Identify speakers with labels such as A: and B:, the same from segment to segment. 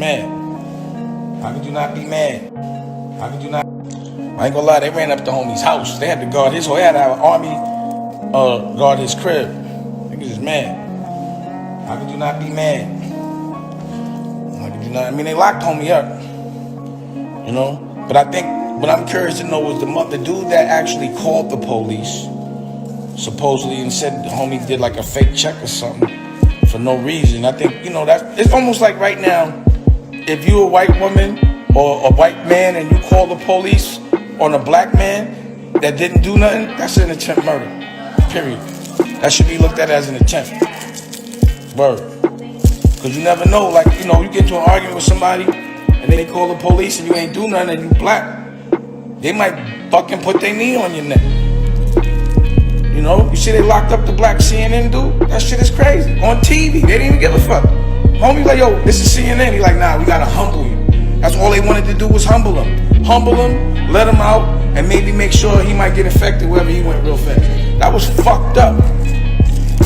A: mad? How could you not be mad? How could you not? I ain't gonna lie, they ran up the homie's house. They had to guard his, they had our army guard his crib. Niggas is mad. How could you not be mad? How could you not? I mean, they locked homie up. You know? But I think what I'm curious to know is the dude that actually called the police, supposedly, and said the homie did like a fake check or something for no reason. I think, it's almost like right now, if you a white woman or a white man and you call the police on a black man that didn't do nothing, that's an attempt murder. Period. That should be looked at as an attempt. Word. Because you never know, you get into an argument with somebody and then they call the police and you ain't do nothing and you black. They might fucking put their knee on your neck. You see they locked up the black CNN dude? That shit is crazy. On TV, they didn't even give a fuck. Homie like, yo, this is CNN. He like, nah, we gotta humble you. That's all they wanted to do was humble him. Humble him, let him out, and maybe make sure he might get infected wherever he went real fast. That was fucked up.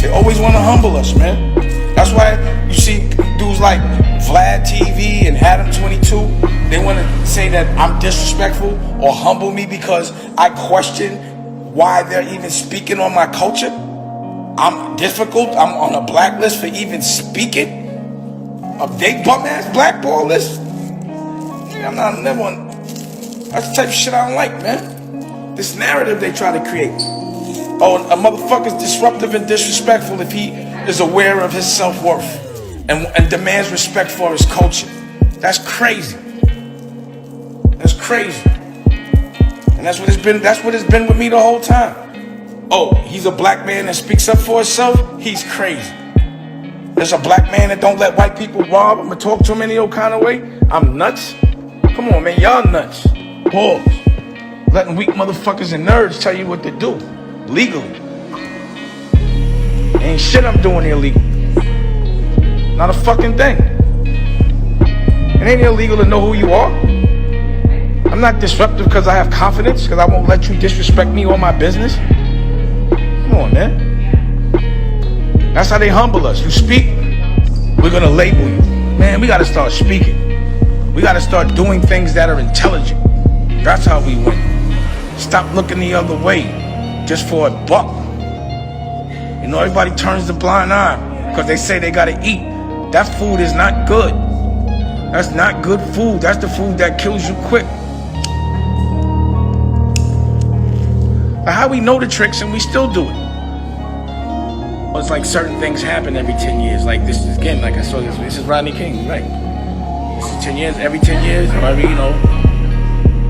A: They always want to humble us, man. That's why you see dudes like Vlad TV and Adam 22, they want to say that I'm disrespectful or humble me because I question why they're even speaking on my culture. I'm difficult. I'm on a blacklist for even speaking. A big bum ass blackball list. I'm never on. That's the type of shit I don't like, man. This narrative they try to create. Oh, a motherfucker's disruptive and disrespectful if he is aware of his self-worth and demands respect for his culture. That's crazy. That's crazy. And that's what it's been with me the whole time. Oh, he's a black man that speaks up for himself? He's crazy. There's a black man that don't let white people rob him or talk to him any old kind of way? I'm nuts? Come on, man, y'all nuts. Pause. Letting weak motherfuckers and nerds tell you what to do. Legally. Ain't shit I'm doing illegal. Not a fucking thing. It ain't illegal to know who you are. I'm not disruptive because I have confidence, because I won't let you disrespect me or my business. Come on, man. That's how they humble us. You speak, we're gonna label you. Man, we gotta start speaking. We gotta start doing things that are intelligent. That's how we win. Stop looking the other way just for a buck. Everybody turns the blind eye because they say they gotta eat. That food is not good. That's not good food. That's the food that kills you quick. But how we know the tricks and we still do it? It's like certain things happen every 10 years. Like this is, again, like I saw this is Rodney King, right? This is 10 years, every 10 years, or every,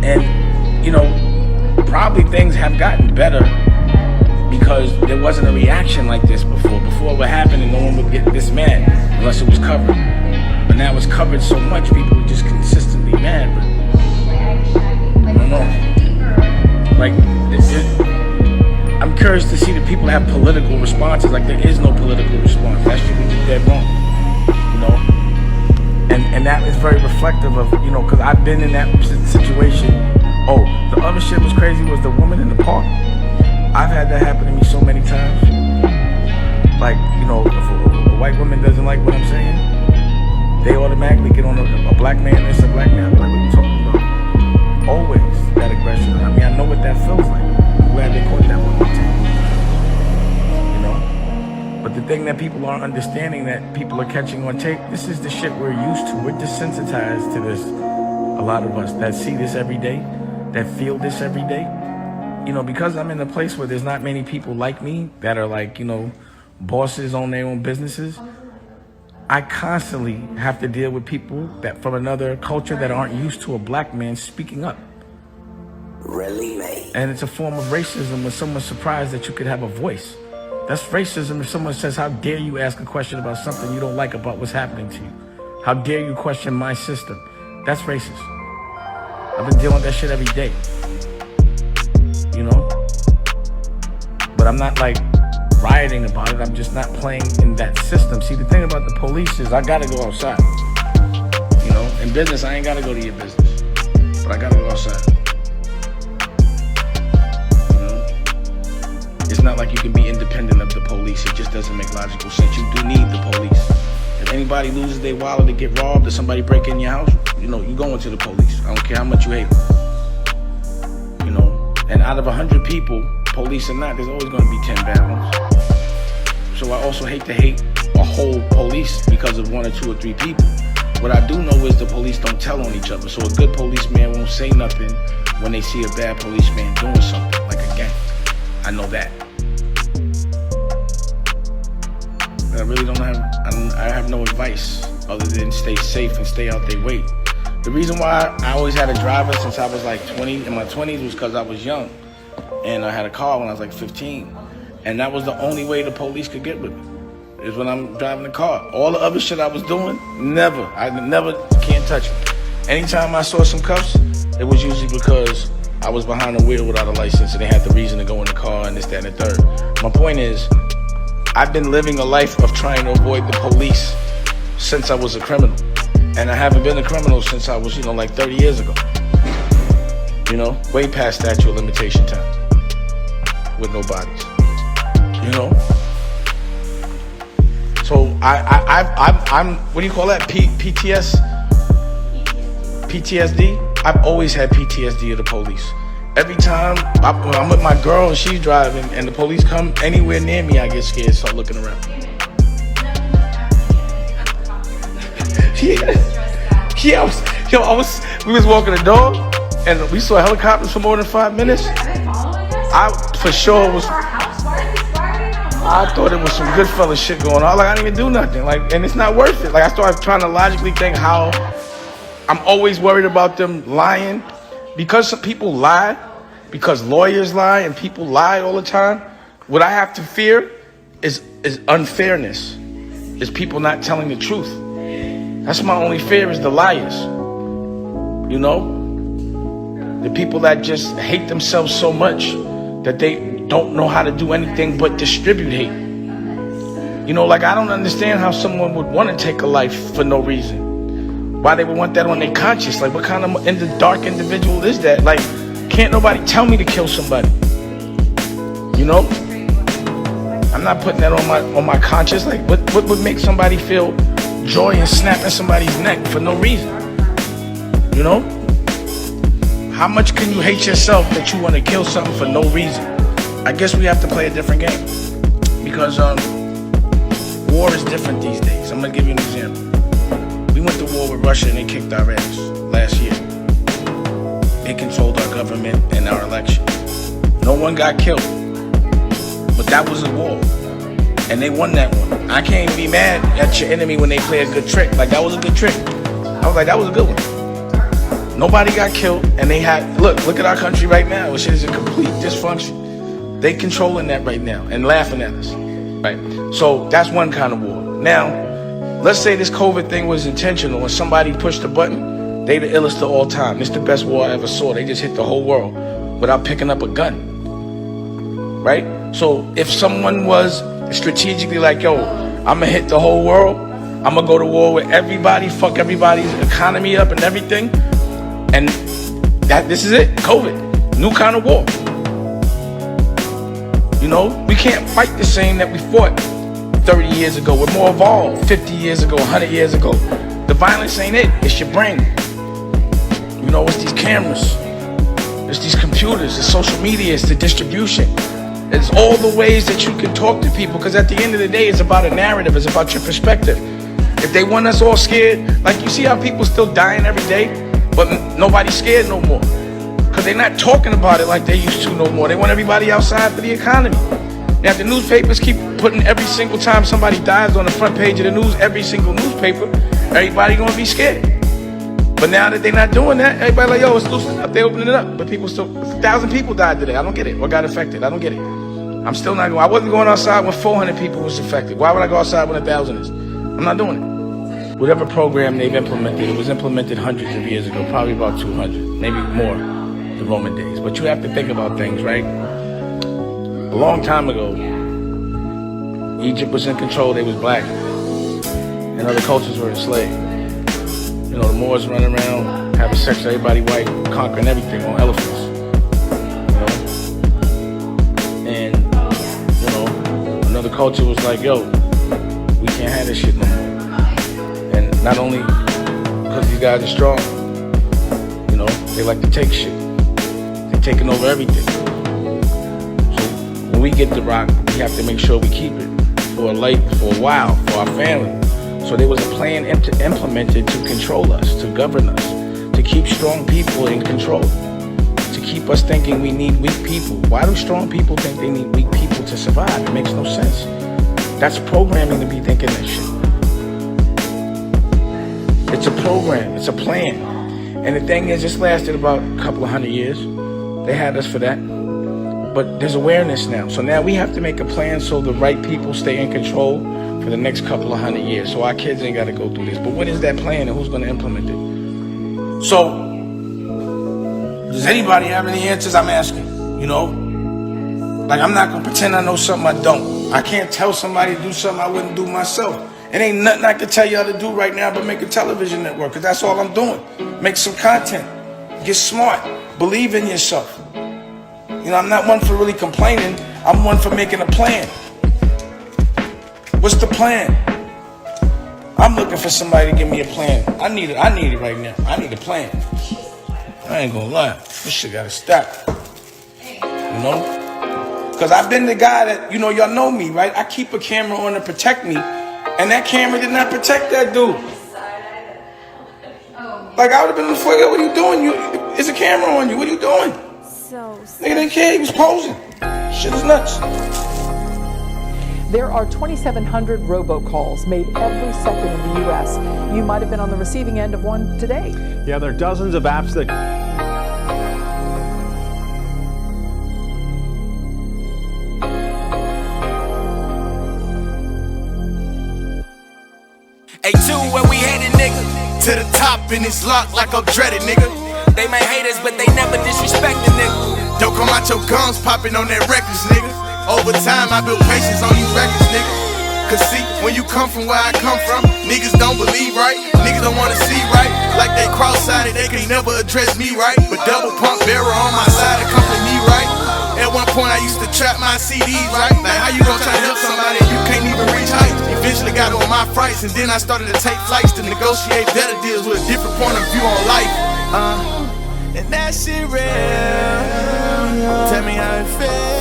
A: and, probably things have gotten better because there wasn't a reaction like this before. Before it would happen and no one would get this mad unless it was covered. But now it's covered so much, people are just consistently mad. But I don't know. Like, I'm curious to see that people have political responses. Like, there is no political response. That should be dead wrong. And that is very reflective of, because I've been in that situation. Oh, the other shit was crazy was the woman in the park. I've had that happen to me so many times. Like, if a white woman doesn't like what I'm saying, they automatically get on a black man that's a black man. I'm like, what are you talking about? Always that aggression. I mean, I know what that feels like. I'm glad they caught that one more time. But the thing that people aren't understanding, that people are catching on tape, this is the shit we're used to. We're desensitized to this. A lot of us that see this every day, that feel this every day. Because I'm in a place where there's not many people like me that are like, bosses on their own businesses. I constantly have to deal with people that from another culture that aren't used to a black man speaking up.
B: Really, mate?
A: And it's a form of racism when someone's surprised that you could have a voice. That's racism if someone says, how dare you ask a question about something you don't like about what's happening to you? How dare you question my system? That's racist. I've been dealing with that shit every day. But I'm not like rioting about it. I'm just not playing in that system. See, the thing about the police is I gotta go outside. In business, I ain't gotta go to your business. But I gotta go outside. It's not like you can be independent of the police. It just doesn't make logical sense. You do need the police. If anybody loses their wallet, they get robbed, or somebody break in your house, you going to the police. I don't care how much you hate them. And out of 100 people, police or not, there's always going to be 10 bad ones. So I also hate to hate a whole police because of 1 or 2 or 3 people. What I do know is the police don't tell on each other. So a good policeman won't say nothing when they see a bad policeman doing something, like a gang. I know that. But I really I have no advice other than stay safe and stay out their way. The reason why I always had a driver since I was like 20, in my 20s, was because I was young. And I had a car when I was like 15. And that was the only way the police could get with me, is when I'm driving the car. All the other shit I was doing, can't touch me. Anytime I saw some cuffs, it was usually because I was behind the wheel without a license and they had the reason to go in the car and this, that, and the third. My point is, I've been living a life of trying to avoid the police since I was a criminal. And I haven't been a criminal since I was, like 30 years ago. Way past statute of limitation time. With no bodies. So I'm what do you call that? PTSD? I've always had PTSD of the police. Every time I'm with my girl and she's driving and the police come anywhere near me, I get scared, start looking around. We was walking the dog and we saw helicopters for more than 5 minutes. I for sure was. I thought it was some Goodfellas shit going on. Like I didn't even do nothing. And it's not worth it. I started trying to logically think how I'm always worried about them lying because some people lie, because lawyers lie and people lie all the time. What I have to fear is unfairness. Is people not telling the truth. That's my only fear, is the liars. The people that just hate themselves so much that they don't know how to do anything but distribute hate. I don't understand how someone would want to take a life for no reason. Why they would want that on their conscience. What kind of dark individual is that? Can't nobody tell me to kill somebody. I'm not putting that on my conscience. What would make somebody feel joy in snapping somebody's neck for no reason? How much can you hate yourself that you want to kill something for no reason? I guess we have to play a different game because war is different these days. I'm gonna give you an example. We went to war with Russia and they kicked our ass last year. They controlled our government and our election. No one got killed, but that was a war, and they won that one. I can't be mad at your enemy when they play a good trick. That was a good trick. I was like, that was a good one. Nobody got killed, and they had look at our country right now, which is a complete dysfunction. They controlling that right now and laughing at us, right? So that's one kind of war. Now, let's say this COVID thing was intentional and somebody pushed the button. They the illest of all time. This is the best war I ever saw. They just hit the whole world without picking up a gun, right? So if someone was strategically yo, I'm gonna hit the whole world, I'm gonna go to war with everybody, fuck everybody's economy up and everything, and this is it, COVID, new kind of war. We can't fight the same that we fought 30 years ago. We're more evolved 50 years ago, 100 years ago. The violence ain't it, it's your brain. It's these cameras, it's these computers, it's social media, it's the distribution. It's all the ways that you can talk to people, because at the end of the day, it's about a narrative, it's about your perspective. If they want us all scared, you see how people still dying every day, but nobody's scared no more. Because they're not talking about it like they used to no more. They want everybody outside for the economy. Now, if the newspapers keep putting every single time somebody dies on the front page of the news, every single newspaper, everybody gonna be scared. But now that they're not doing that, everybody yo, it's loosening up, they opening it up. But people still, 1,000 people died today. I don't get it. Or got affected. I don't get it. I'm still not going. I wasn't going outside when 400 people was affected. Why would I go outside when 1,000 is? I'm not doing it. Whatever program they've implemented, it was implemented hundreds of years ago, probably about 200, maybe more, the Roman days. But you have to think about things, right? A long time ago, Egypt was in control, they was black, and other cultures were enslaved. The Moors running around, having sex with everybody white, conquering everything on elephants. And, another culture was like, yo, we can't have this shit no more. Not only because these guys are strong, you know, they like to take shit. They're taking over everything. So when we get the rock, we have to make sure we keep it for a while, for our family. So there was a plan implemented to control us, to govern us, to keep strong people in control, to keep us thinking we need weak people. Why do strong people think they need weak people to survive? It makes no sense. That's programming to be thinking that shit. It's a program, it's a plan. And the thing is, this lasted about a couple of 100 years. They had us for that. But there's awareness now. So now we have to make a plan so the right people stay in control for the next couple of 100 years. So our kids ain't got to go through this. But what is that plan and who's going to implement it? So, does anybody have any answers? I'm asking, you know? Like, I'm not going to pretend I know something I don't. I can't tell somebody to do something I wouldn't do myself. It ain't nothing I can tell y'all to do right now but make a television network, because that's all I'm doing. Make some content. Get smart. Believe in yourself. You know, I'm not one for really complaining. I'm one for making a plan. What's the plan? I'm looking for somebody to give me a plan. I need it right now. I need a plan. I ain't gonna lie. This shit gotta stop. You know? Because I've been the guy that, you know, y'all know me, right? I keep a camera on to protect me. And that camera did not protect that dude. Like, I would have been the fuck, what are you doing? There's a camera on you. What are you doing? Nigga didn't care. He was posing. Shit is nuts.
C: There are 2,700 robocalls made every second in the U.S. You might have been on the receiving end of one today.
D: Yeah, there are dozens of apps that...
E: A2 where we headed, nigga. To the top and it's locked like I'm dreaded, nigga. They may hate us, but they never disrespect the nigga. Don't come out your guns popping on that records, nigga. Over time, I built patience on these records, nigga. Cause see, when you come from where I come from, niggas don't believe right. Niggas don't wanna see right. Like they cross-sided, they can never address me right. But double pump barrel on my side, it come from me right. At one point I used to trap my CDs, right? Like how you gonna try to help somebody and you can't even reach height? Eventually got on my frights and then I started to take flights to negotiate better deals with a different point of view on life. And that shit real. Tell me how it feels.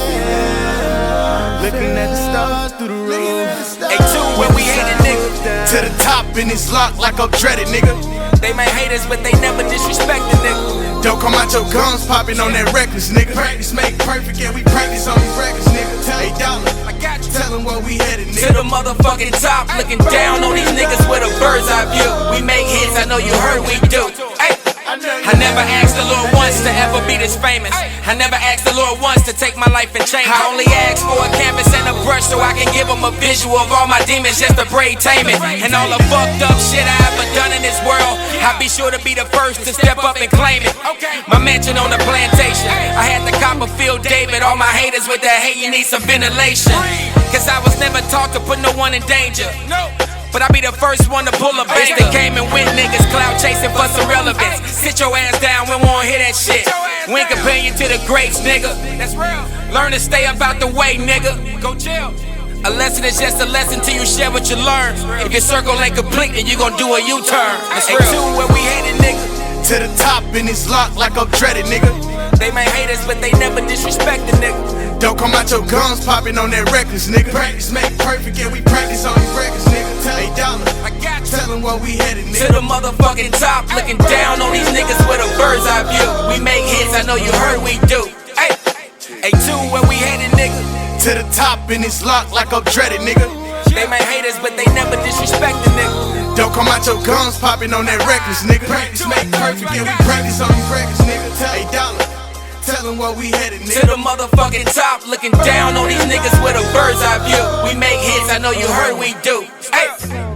E: Looking at the stars through the roof. A2 where we headed, nigga. To the top and it's locked like I'm dreaded, nigga. They may hate us, but they never disrespect the nigga. Don't come out your guns popping on that reckless, nigga. Practice make perfect, yeah, we practice on these records, nigga. Hey, dollar, I got you. Tell them where we headed, nigga. To the motherfucking top, looking down on these niggas with a bird's eye view. We make hits, I know you heard we do. Hey. I never asked the Lord once to ever be this famous. I never asked the Lord once to take my life and change. I only asked for a canvas and a brush so I can give him a visual of all my demons just to pray tame it. And all the fucked up shit I ever done in this world, I'll be sure to be the first to step up and claim it. My mansion on the plantation, I had the Copperfield David. All my haters with that hate, you need some ventilation. Cause I was never taught to put no one in danger. But I be the first one to pull a bank that came and went niggas cloud chasing for some relevance. Sit your ass down, we won't hear that shit. We ain't comparing you to the greats, nigga. That's real. Learn to stay up out the way, nigga. Go chill. A lesson is just a lesson till you share what you learn. If your circle ain't complete, then you gon' do a U-turn. A2 where we headed, nigga. To the top and it's locked like I'm dreaded, nigga. They may hate us, but they never disrespect the nigga. Don't come out your guns popping on that reckless, nigga. Practice make perfect, yeah, we practice on these records, nigga. Hey, dollar, I got you. Tell them where we headed, nigga. To the motherfucking top, looking down on these niggas with a bird's eye view. We make hits, I know you heard we do. Hey, A2 where we headed, nigga. To the top and it's locked like I'm dreaded, nigga. They may hate us, but they never disrespect the nigga. Don't come out your guns popping on that reckless, nigga. Practice make perfect, yeah, we practice on these records, nigga. Hey, dollar. Tell them where we headed, nigga. To the motherfucking top, looking down on these niggas with a bird's eye view. We make hits, I know you heard we do. Hey. Yeah.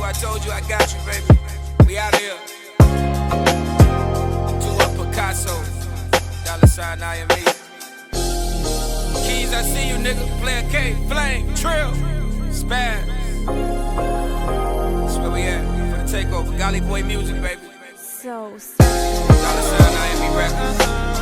E: I told you I got you, baby. We out here. To a Picasso. $ I.M.E. Keys, I see you, nigga. Player K, Flame, Trill, Spaz. That's where we at. For the takeover. Golly Boy music, baby.
F: So
E: $ I.M.E. records.